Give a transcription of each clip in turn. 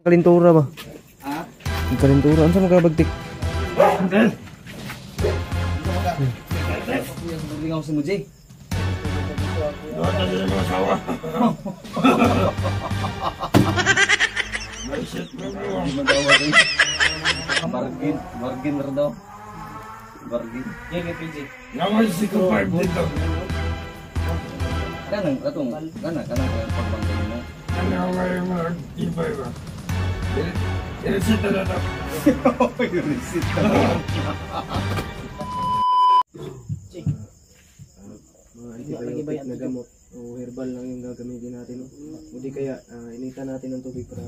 Kalintura ba? Ha? Ang kalintura, ano sa mga bagtik? Lingaw si Muji. Bargain rin daw. Bargain. Yan kay PJ. Naman si Kupar dito. Kanang pagbangkin mo. Ano nga yung mga tibay ba? Inisita na ito. Inisita. Mga antibiotic na gamot o herbal lang yung gagamitin natin. O di kaya initan natin ng tubig para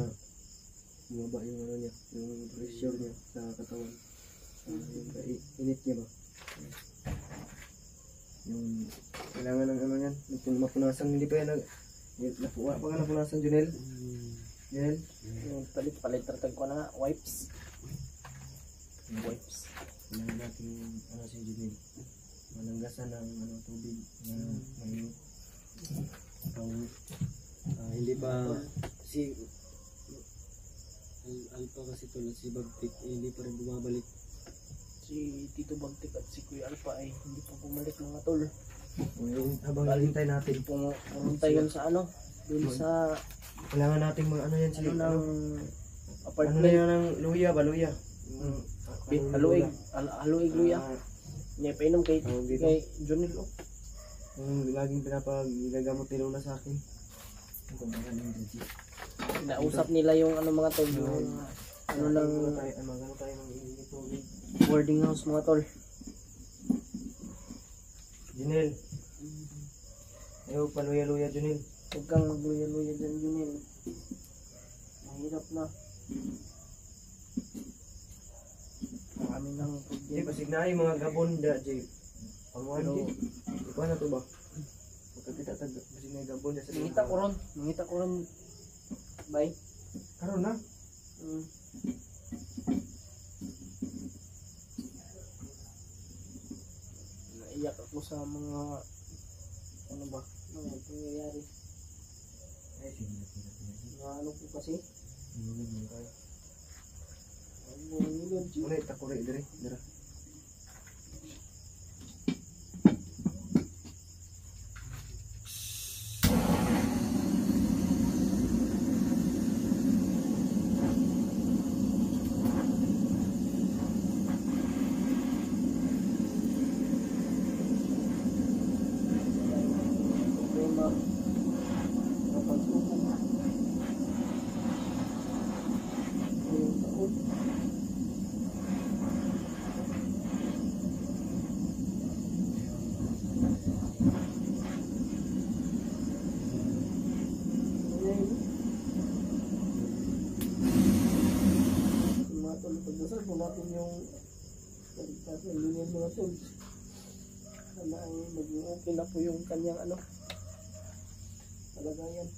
bumaba yung ano niya, yung pressure niya sa katawan. Yung init niya ba? Yung kailangan ng ano yan, mapunasan, hindi pa yan napuwa pa nga napunasan, Junel? Junel? Yung palit ratag ko na wipes. Wipes. Kailangan natin ano si Junel, malanggasan ng ano, tubig na mainit. Hindi pa si Alpha kasi tulad si Bagtik hindi pa rin bumabalik. Si Tito Bagtik at si Kuya Alpha ay hindi pa bumalik mga tol. Habang hintay natin, Pumunta yun sa ano, dun sa kailangan natin mga ano yan ano sila, ng ano na apartment. yan ng luya ba, luya? Haluig luya. Niya painom kay dito. Jonil oh. Yung laging pinapagagamot ni Lola sa akin. Ang kumbahan yung Gigi. Nausap nila yung ano mga tol, yung ano ng Magano tayo ng tubig. boarding house mga tol. Junel. Ayaw pa luya-luya, Junel. Huwag kang magluya-luya dyan Jonil. Mahirap na. Marami ng Di problema. pasig na yung mga gabon da, Jay. Pangwan, Jay. Ikaw na to ba? Pagkakita tag pasig na yung gabon da sa Mangita ko ron. Bye. Karon na. Naiyak ako sa mga ano ba, mga pangyayari. Ay, sige. Mga ano po kasi, Hindi tayo. ano nilod siya. Muna itakuri dire, dira. Problema. Napagsubok. Ngayong taon. Mga tol, pagdasal po natin yung kaligtas ng linya mga tol. Sana ay maging okay na po yung kanyang ano, kalagayan.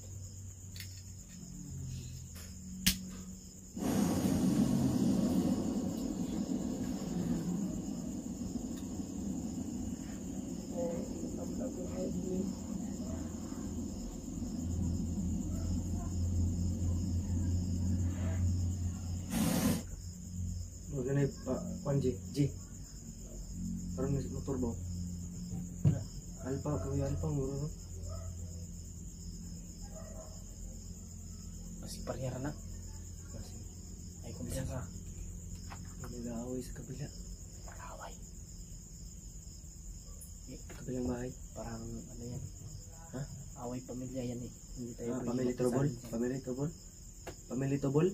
Namla ko na yun. Magana pa kwan G. Parang nasa motor ba? Alpha, kami Alpha muro no? Kasi parehara na. Kasi Ay kumpiyansa. nag-aaway sa kabila. Away. Kabilang bahay. Parang ano yan. Ha? Away pamilya yan eh. Hindi tayo pwede Family magkasabi trouble? dyan. Family trouble? Family trouble?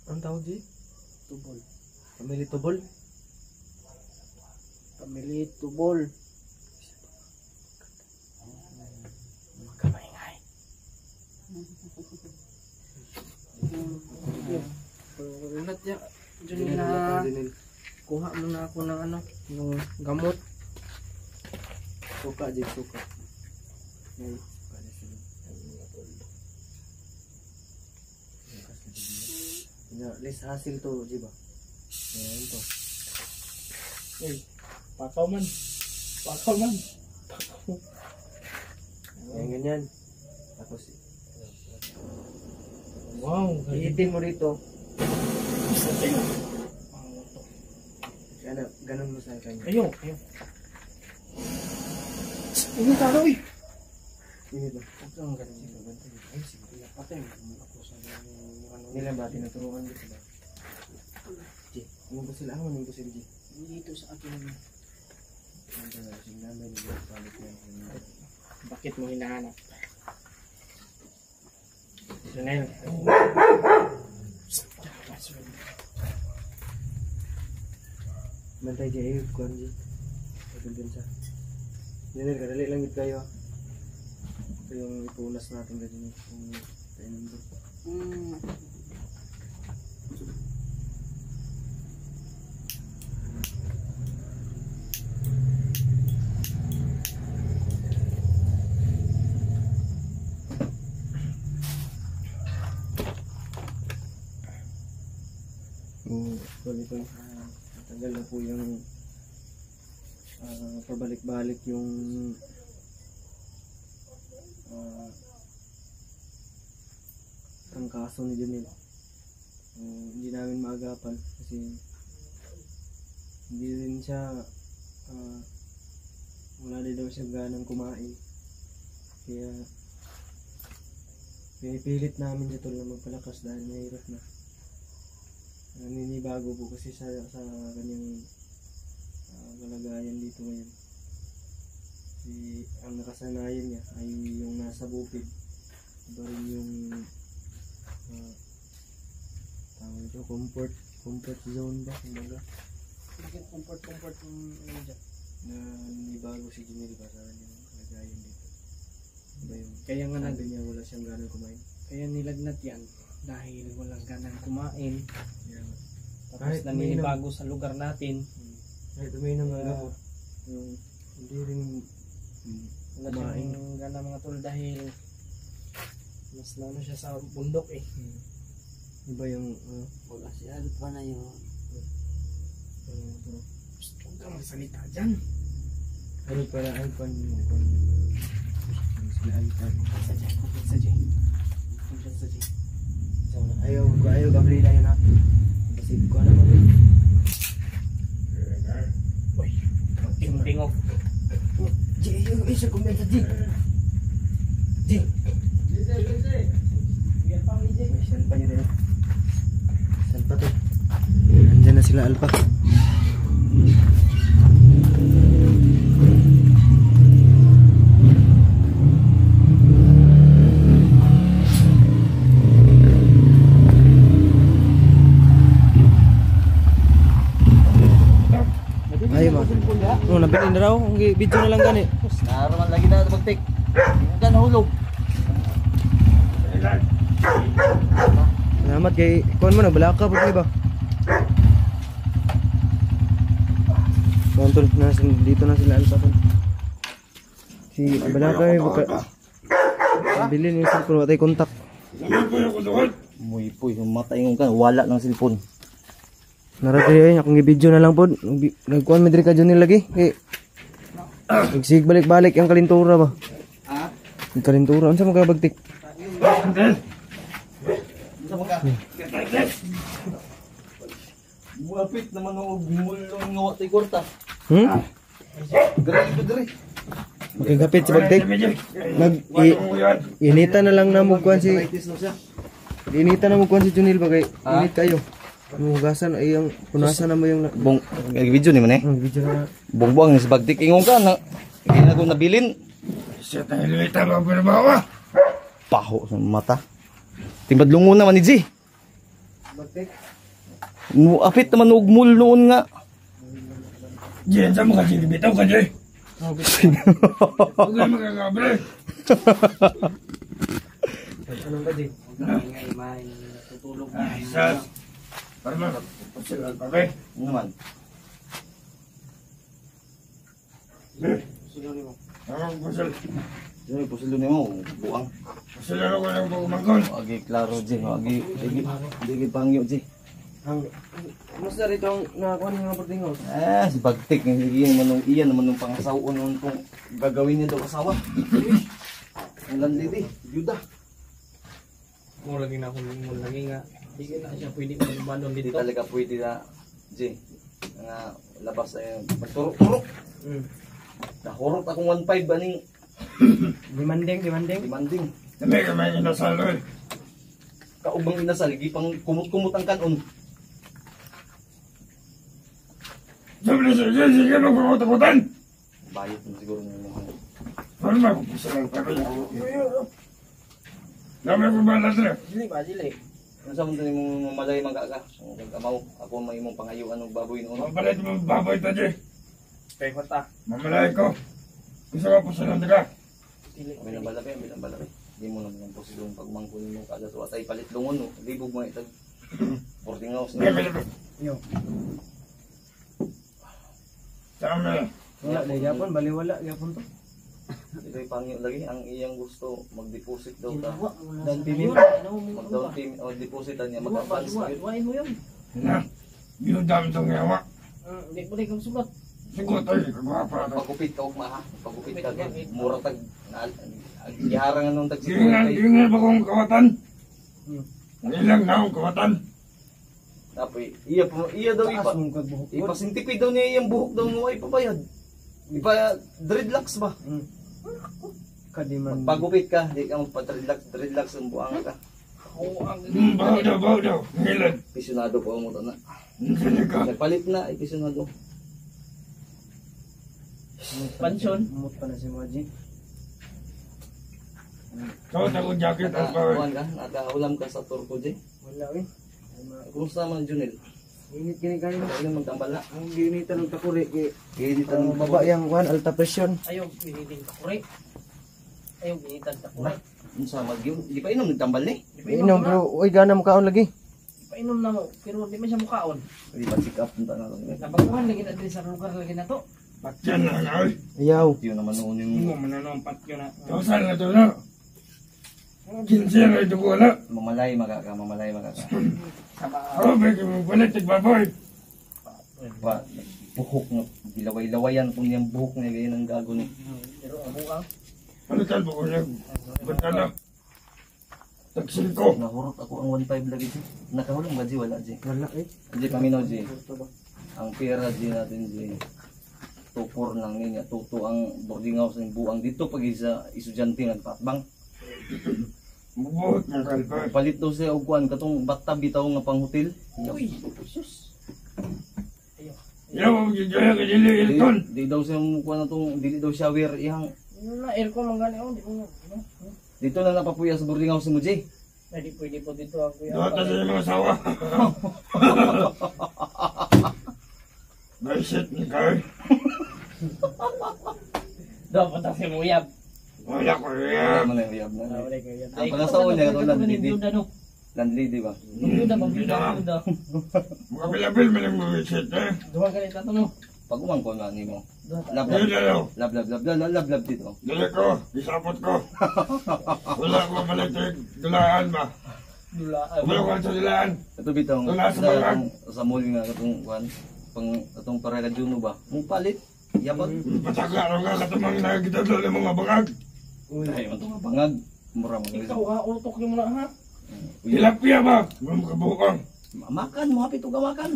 Anong tawag G? Tubol. Family trouble? Family tubol. Magkamaingay. Ulat niya. Diyan na kuha muna ako ng ano, yung gamot. Suka G, suka. Ngayon, suka na sila. Less hassle to, G ba? Ayan to. Pakaw man. Ayan ganyan. Tapos, Wow, Iitin mo rito. Sa tayo. Ano, ganun mo sa kanya. Ayaw. Ini talo eh. Ini ba? Huwag kang ganun sila. Ay, sige. Patay mo ako sa ano. Nila ba? Tinuturuan dito ba? G, ano ba sila? Ano ba sila G? Dito sa akin. Nandiyan na sila namin. Balik yan. Bakit mo hinahanap? Janelle. Bantay G, ayun. Kuhan G. Pagandun siya. Yan kadali lang yun kayo. Ito yung ipunas natin ganyan. Yung tayo nandun. Ganito, tagal na po yung pabalik-balik yung ang kaso ni Junel. Hindi namin maagapan kasi hindi rin siya wala din daw siya ganang kumain, kaya pinipilit namin dito na magpalakas dahil mahirap na. Naninibago po kasi sa kanyang kalagayan dito ngayon. Ang nakasanayan niya ay yung nasa bukid, iba rin yung tawag ito, comfort zone ba? Kumbaga Bakit comfort yung ano dyan? na naninibago si Junel ba sa kanyang kalagayan dito. Iba yung Kaya nga sabi niya wala siyang ganang kumain. Kaya nilagnat yan dahil walang ganang kumain. Yeah. Tapos Kahit naninibago sa lugar natin. Kahit uminom ng gamot, yung hindi rin Wala siyang gana mga tol dahil mas lalo siya sa bundok eh. iba yung Wala si Alpha na yun. Huwag kang magsalita dyan. ano pala Alpan yung sila Alpan Sa Jay. ayaw Gabriela yun ha kasi ko na kami Uy, tingog. Jay yung isa kumenta Jay saan pa yun rin saan pa to andyan na sila Alpa. Ay ma. Nabili na raw. Ang video na lang gani. Naraman lagi na magtik. Yung ka nahulog. Salamat kay kuan mo nagbalaka pud kay ba. Kontol na dito na sila Alpa tol. Si balaka ay buka. Bili ni cellphone watay kontak. Muy puy, yung mata yung kan wala ng cellphone. Narati ay akong gi-video na lang pod. Nagkuan medri ka Junel lagi. Kay nagsig balik-balik ang kalintura ba? Ha? Ang kalintura unsa mo ka bagtik? Muapit naman ang mulong nga watay kwarta. Dere ito dere. Magkagapit si bagtik. Inita na lang na mo kuan si Practice na siya. inita na mo kuan si Junel ba kay init kayo. Hugasan ay yung punasan na mo yung Bong video ni man eh. video na. Bongbong sa bagtik ingon ka na kaya na ko nabilin. Siya tayo lumita ba pinabawa? Paho sa mata. Timbad lungon naman ni G. Bagtik. Muapit naman ugmul noon nga. Diyan sa mga sinibitaw ka dyan. Huwag kang magkakabre. Anong ba di? May tutulog. Ay, sas. Para magpapasilan pa rin. Ano naman? Ang pasal. Dili po sila nimo buang. Pasilan ako ng pagkumangkon. Agi klaro G, agi digi pangyo G. Musta rito ang nakakuha ng mga pagtingos? Si bagtik iyan naman nung pangasawon nung kung gagawin niya daw asawa. Ang landidi, byuda. mo lagi na akong mo lagi nga. Di na siya pwede magbanon Hindi dito. talaga pwede na, J. Nga labas na yun. Magturok-turok. Nahurot akong 1.5 aning Demanding. demanding. Dami ka may inasal eh. Kaubang inasal, gipang kumot-kumot ang kanon. Sabi na sige magpaputaputan. Bayot mo siguro ng mga. Ano ba kung gusto lang kami? Dami ko ba natin? Dili. Ano sa mundo mong mamalay magkaka? Ang kamaw, ako may mong pangayuan ng baboy noon. Mapalit mo baboy ta di. Kay kota. Mamalay ko. Gusto ka po sa nandaka. Dili. Kami nang balaki. Hindi mo naman ang posibleng pagmangkunin mo kada suwat ay palit lungon no. Libog mo itag 14 hours. Yo. Tama. Wala na yapon, baliwala yapon to. Ito'y pangyo lagi. Ang iyang gusto mag-deposit daw ka. Dan payment. Mag-down payment o depositan niya. Mag-advance yun. Wain mo yun. Na. Binudam itong yawa. Hindi po kang sugat. Sigot ay kagwapa to. Pagupit ka ugma ha. Pagupit ka. Mura tag. Giharang anong tag Gingan ba kong kawatan? Ilang na akong kawatan? Tapoy, iya daw ipa. Ipasintipid daw niya iyang buhok daw mo ay pabayad. Ipa dreadlocks ba? Kadiman. Pagupit ka, di ka magpa-dreadlocks ang buang ka. Baw daw. Ngilan. Pisyonado po ang muta na. Hindi ka. Nagpalit na, ipisyonado. Pansyon. Mut pa na si Maji. Kawat ako jacket ang power. Nakaulam ka sa turko, Jay. Wala eh. Kumusta naman, Junel? Init kini kanin. Kaya naman tambala. Ang ginitan ng takuri kay Kaya di tanong Baba yang kuan alta presyon. ayaw ginitin takuri. Ayaw ginitan takuri. Ano sa magyong? Di pa inom, nagtambal ni. Inom bro, uy gana mo kaon lagi. Painom na mo pero di man siya mukaon. Di pa check up punta na lang. Nabaguhan lagi na diri sa lugar lagi na to. Patyan na nga ay. Ayaw. Yun naman noon yung Hindi mo mananong patyo na. Tausan na to na. Kinsiya na ito ko wala. mamalay magaka. Oh, may kumapalitig baboy. Wa, buhok nga. Gilaway-lawayan kung yung buhok niya ganyan ang gago ni. Pero ang buang Palitan po ko niya. Ba't ka na? Taksil ko. Nahurot ako ang 1.5 lagi. Nakahulang ba, G? Wala, G. Wala eh. G, paminaw, G. Ang pera, G, natin, G. 2-4 lang niya. Tuto ang boarding house ng buang dito pag isa estudyante nagpatbang. Mabuhot ng kalpa. Palit daw siya og kuan katong batta bitaw nga pang hotel. uy. Sus. Yaw, ang gigaya ka dili ilton. Di daw siya mo kuan atong dili daw shower ihang Ano na aircon man gani oh, di mo. dito na napapuya sa boarding house mo, J. Pwede pwede po dito ako ya. Doon ta sa mga asawa. Baisit ni Kay. Dapat ta si Muyab. Wala ko Wala yan. man ang uyab na. Wala kay yan. Ang pangasawa niya katong landlady. no. Landlady ba? Duda duda. Mabilabil man ang mabisit eh. Duha ka nito no. Pag umangko na nimo. Duha. Lab Dili lab daw. lab dito. Dili ko. Isapot ko. Wala ko mapalitig. Dulaan ba? Dula. Wala ko sa dulaan. Ito bitaw Wala sa mga- sa mall nga katong kuan pang atong para juno ba? Mong palit. Yapon. Pataka rin nga katamang nagkitadlo ng mga bangag. Ay, man tong bangag. Mura mo. Ikaw ha utok mo na ha. Tilapia ba? Wala mo kabukang. Makan mo hapit og makan.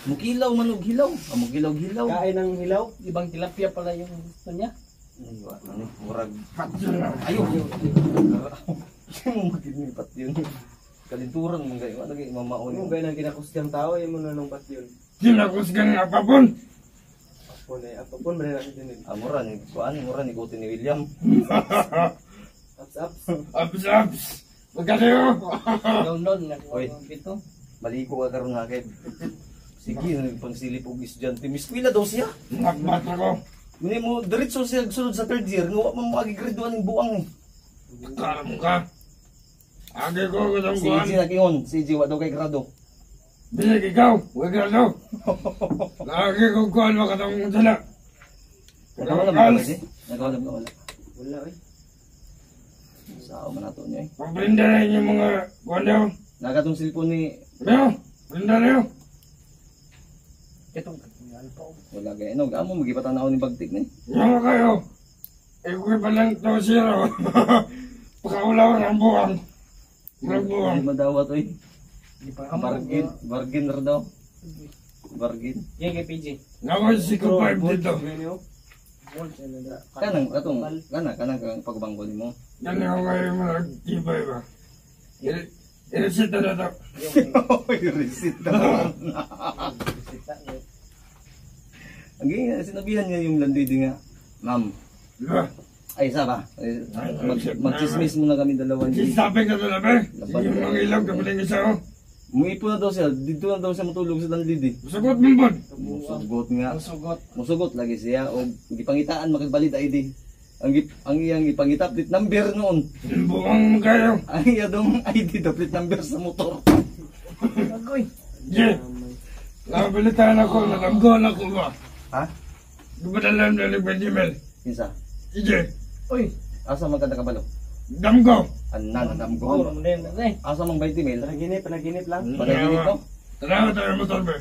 Mukilaw man og hilaw. Mukilaw-hilaw. Kain ng hilaw, ibang tilapia pala yung gusto niya. Ano, murag Patyan na. ayo. Maginipat yun. Kalinturan mo gayo. Ano gayo mamaon. Ano ba nang kinakuskang tao yung mga nung patyon. Kinakusgan nga apapon. Apon ay apon ba na din. Mura ni kuan, mura ni Guti ni William. Ups. Abs. Magkaliyo. London nga Oy. pito. Maligo ka karon nga kay. Sige, pangsilip og estudyante. Miss Pila daw siya. Nakbat ako. Muni mo diretso siya sunod sa third year. Nga wa man mo agi-graduate ning buang ni. Kala mo ka. Agi ko kutang Si kuhan. Iji nakingon, si Iji wa daw kay grado. Binig ikaw. Huwag ka daw. Lagi ko kuhan mo katang sila. Nakawalam na ba, Iji? Nakawalam na wala. Wala eh. Sao man ato niya eh. Pagprinda na yung mga kuhan daw. Nagatong cellphone ni Leo. Prinda na yun. Itong yan po. wala kay ano, amo magipatanaw ni bagtik ni. Yung kayo. Iko'y palang to zero. Pakaulaw ng buwan. Nagbuwang. Hindi madawat oy. Di pa Bargain ra daw. Bargain. Yan kay PG. Naman si Kupay dito. Wolf and the Kanang kanang kang pagbangko nimo. Yan ako kayo mga tibay ba. Iresita na to. Oy, receipt daw. Ang sinabihan niya yung landidi nga, ma'am. Diba? Ay, isa ba? Mag-chismis muna kami dalawa. Sisapin ka na ba? Yung mga ilaw kapiling isa oh. Muipo na daw siya. Dito na daw siya matulog sa landidi. Sagot mo ba? Musugot nga. sugot. Musugot lagi siya. O gipangitaan makagbalit ID. Ang iyang gipangita plate number noon. Buwang kayo. Ang iyang ID daw plate number sa motor. Agoy. Je, nakabalitaan ako, nalanggon ako ba? Ha? Di ba nalam na ni Benjamin? Kinsa? Je, Uy. Asa magkanda kabalo? damgo. Anam Oh, ko. then. Asa mang 20 mil? Panaginip lang. Panaginip ko? Tanawa tayo motor ba?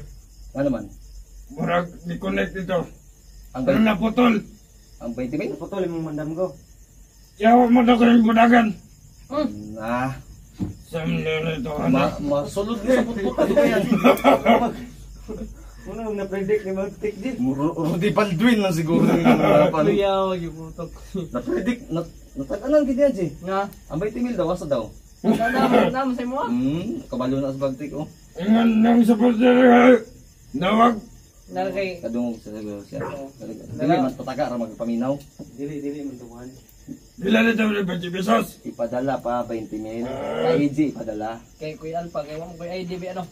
Ano man? Murag, di-connect ito. Ang Pero naputol. ang 20 mil? Putol yung mandam ko. Yawa mo na ko yung budagan. Nah. Sam na ito, ano? Masulod mo sa putput. Ano ba yan? Muna yung na-predict ni Mag-Tik din. Rudy Baldwin lang siguro yung harapan. Luyaw, yung putok. Na-predict. Nataganan ka diyan, si. Nga. Ang 20 mil daw, asa daw? Naman sa mo. Kabalo na sa bagtik, oh. Ingan nang supporter nawag. Nalagay. Kadungog sa siguro siya. Dili man pataka ra magpaminaw. Dili man tukuhan. Bila na ito ulit 20 pesos. Ipadala pa 20 mil. IG ipadala. Kay Kuya Alpa. Kay Wang Kuya IDB ano.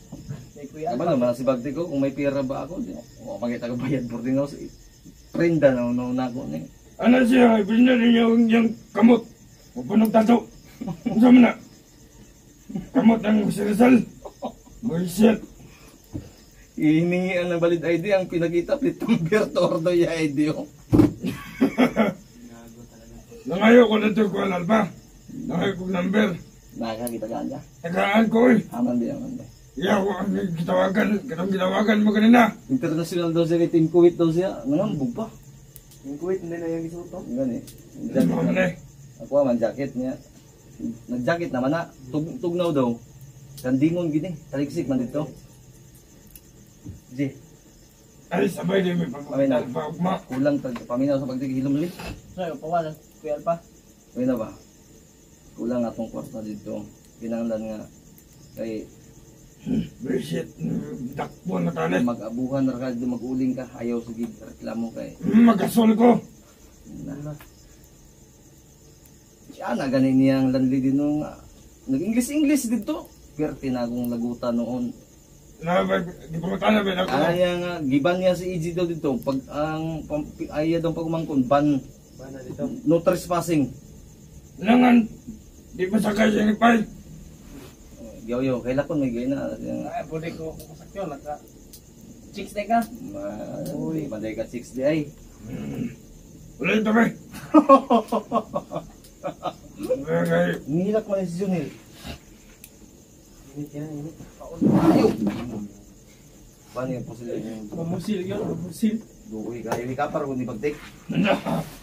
Kay Kuya Kabalo Alpa. man si bagtik ko kung may pera ba ako. O magita ka bayad boarding house. Prenda na na ko ni. Ano siya, pinili niya yung kamot. Pupunong tato. Ano sa na? Kamot ang Rizal. Bullshit. Hiningi ang valid ID ang pinakita plate number tordo ya ID oh. Nangayo ko na ito ko alba. Nangayo ko number. Nakakita ka niya. Tagaan ko eh. Aman din aman din. Iya ko ang gitawagan mo kanina. International daw siya, Team Kuwait daw siya. Nangambog pa. Yung Kuwait hindi na yung isuto. Gani. Ano mo na eh. Ako man jacket niya. Nag-jacket naman na. Tugnaw daw. Kandingon gini. Taligsik man dito. Di. Ay, sabay din may Amin na. pagpapagma. Kulang paminaw sa pagtigilom ulit. So, pawalan. Kuya Alpa. Uy na ba? Kulang atong kwarta dito. Kinanglan nga. Kay Bullshit. Dakpo na tali. mag-abuhan na ka, mag-uling ka. Ayaw sige reklamo kay. Magasol ko. Na. Siya na ganin niyang landlady nung nag-English dito. Pero tinagong lagutan noon. Di pa matala ba ako. Kaya nga, giban niya si EG daw dito. Pag ang ayaw daw pagumangkon, ban, Bana dito. no trespassing. Langan. Di pa sakay siya ni Pai. Yo, kailan ko may gaya na. Ay, pwede ko kusakyo. Naka. Chicks na ka. Uy, maday ka 6 di ay. Wala ito ba? Okay. Nihilak mo na si Junil. Init yan, init. Ayaw! Paano yung pusil yun? Mamusil yun. Mamusil. Dukoy kayo, ikapar kung di pagtik.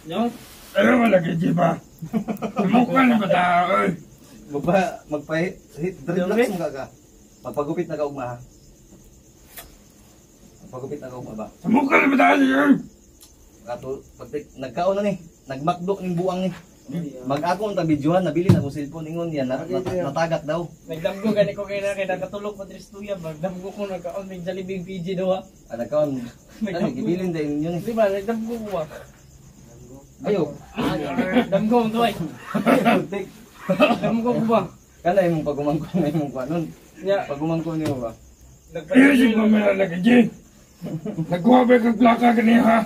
Yung. Ayaw malaki, di ba? Mukha na ba tao eh? Magpa-hit dreadlocks mo ka. Magpagupit na ka ugma ha. Magpagupit na ka ugma ba? Mukha na ba tao eh? Kato, pagtik, nagkaon na ni. Nagmakdo ng buang ni. Mag-ako ang tabidyohan, nabili na ko cellphone ingon yan, natagak daw. Nagdamgo gani ko kay nakatulog pa diri stuya. Magdamgo ko nagkaon may Jollibee PG daw. Nagkaon, ano, gibilin din yun eh. Di ba? Nagdamgo ko ba? Ayaw. Damgo mo to ay. Pagtik, Damgo ko ba? kana imong pagumangkon na imong kwanon. Ya. Pagumangkon niyo ba? Ayaw siya ba may lalaki, G? Nagkuha ba kang plaka kaniya ha?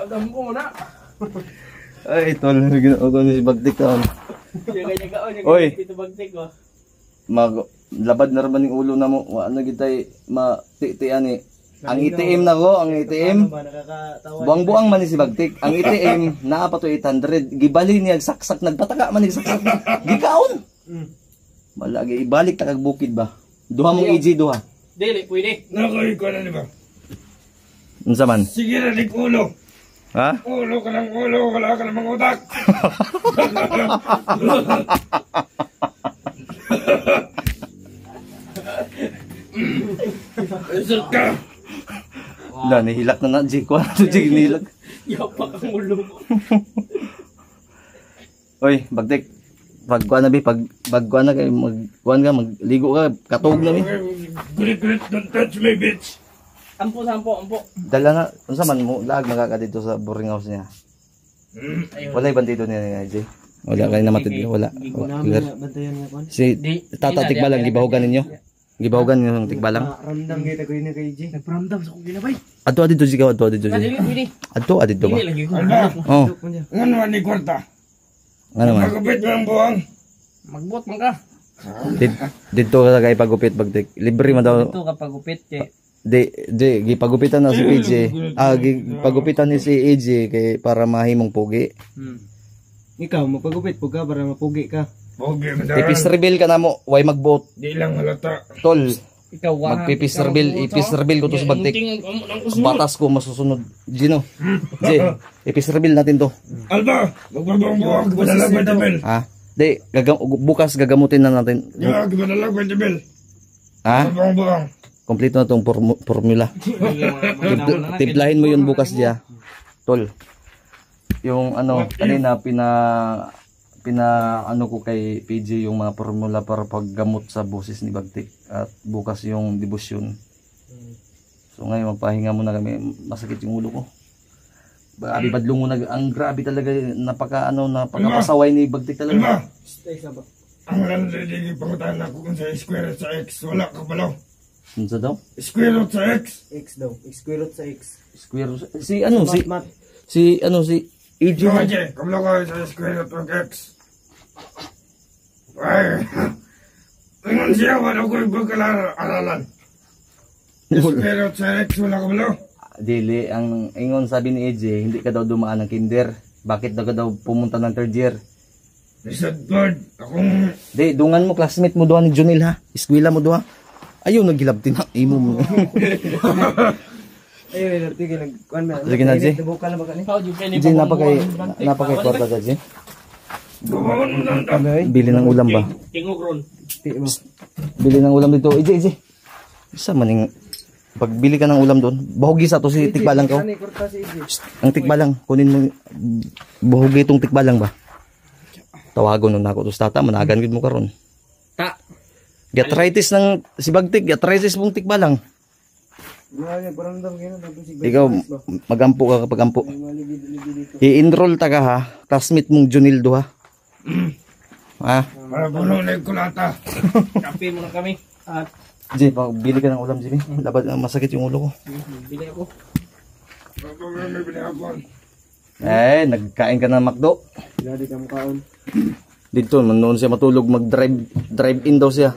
Damgo mo na. Ay, tol, ginoo ko ni si Bagtik taon. Yung ganyan kaon. Oy. Ito bagtik ko. Labad na raman yung ulo na mo. Wa na gitay matitian eh. Ang ITM na ko, ang ITM. Buang-buang man ni si Bagtik. Ang ITM, naa pa to 800. Gibali niya, saksak, nagpataka man ni saksak. Gikaon! Malagi, ibalik ta kag bukid ba? Duha mong EG, duha. Dili, pwede. Nakoy ko na di ba? Unsa man? Sige na di kulo. Ha? Ulo ka ng ulo, wala ka namang utak. Isot ka. Wala, nihilak na Jay. Kuha na to, Jay, nihilak. Yapak ang ulo. Oy, bagtik. Pagkuha na, Bi. Pagkuha na kayo, magligo ka, katog na, Bi. Gulit-gulit, don't touch me, bitch. Ampo. Dala na, unsa man mo, lag magaka dito sa boarding house niya. Wala ibang dito niya, Jay. Wala kayo na matid, wala. Clear. Bantayan nga kon. Si Tata Tikbalang, gibahugan ninyo. Gibahugan ninyo ng Tikbalang. Ramdam kita ko yun kay G. Nagparamdam sa kong ginabay. Adto dito sigaw, adto dito. Dili. Adto dito ba? Dili lagi ko. Alba, Oh, ano man ni kwarta? ano man. Magupit mo ang buwang. Magbuot man ka. Dito ka kay pagupit bagtik. Libre man daw. Ito kapag gupit kay Gipagupitan na si PJ. Gipagupitan ni si AJ kay para mahimong pugi. Ikaw magpagupit pug ka para mapugi ka. Pogi mo Ipis reveal ka na mo, way magboat. Di lang halata. Tol, ikaw magpipis reveal, ipis reveal ko to sa bagtik. Batas ko masusunod. Gino. J, ipis reveal natin to. Alba, magbabaong buwang, gibadalag ba Jamel? Ha? Bukas gagamutin na natin. Yeah, gibadalag ba Jamel? Ha? Magbabaong buwang. Kompleto na tong formula. Timplahin mo yun bukas dia. Tol. Yung ano, kanina ano ko kay PJ yung mga formula para paggamot sa boses ni Bagtik at bukas yung debosyon. So ngayon magpahinga muna kami, masakit yung ulo ko. Grabe badlong muna, ang grabe talaga napakapasaway ni Bagtik talaga. Alba, ang landilig pangutan ako kung sa square root sa X, wala ka balaw. Ano sa daw? Square root sa X. X daw. Square root sa X. Square si ano Mat. si AJ. Yung aje, kabalaw ka sa square root ng X. Ay, tingnan siya, wala ko yung pagkalaralan. Square root sa X, wala ka balaw. Dili, ang ingon sabi ni AJ, hindi ka daw dumaan ng kinder. Bakit daw ka daw pumunta ng third year? Lisad bird, akong... Di, dungan mo, classmate mo doon ni Junil ha. Eskwela mo doon. Ayaw, nagilabtin ha. Imo mo. Ayun, tigil nagkuan man. Sige na, G. Bukal na ba kani? G, napakay kwarta ka, G. Gawin mo na ang Bili ng ulam ba? Tingog ron. Bili ng ulam dito. AJ. Isa maning pagbili ka ng ulam doon. Bahugi sa to si Tikbalang ko. Kani kurta si AJ. Ang Tikbalang, kunin mo. Bahugi itong Tikbalang ba? Tawagon nun ako to sa tata. Managan gid mo karon. Ta. Gatritis ng si Bagtik. Gatritis mong Tikbalang. Grabe, parang daw gino tapos si Ikaw, magampo ka kapag ampo. dito. I-enroll ta ka ha. Classmate mong Junildo ha. Ha? Para puno na yung kulata. Kape mo na kami. At Jay, bili ka ng ulam, Jimmy. Labad, masakit yung ulo ko. bili ako. May binihapon. Nagkain ka ng McDo. Grabe ka mukhaon. Dito, noon siya matulog, mag-drive in daw siya.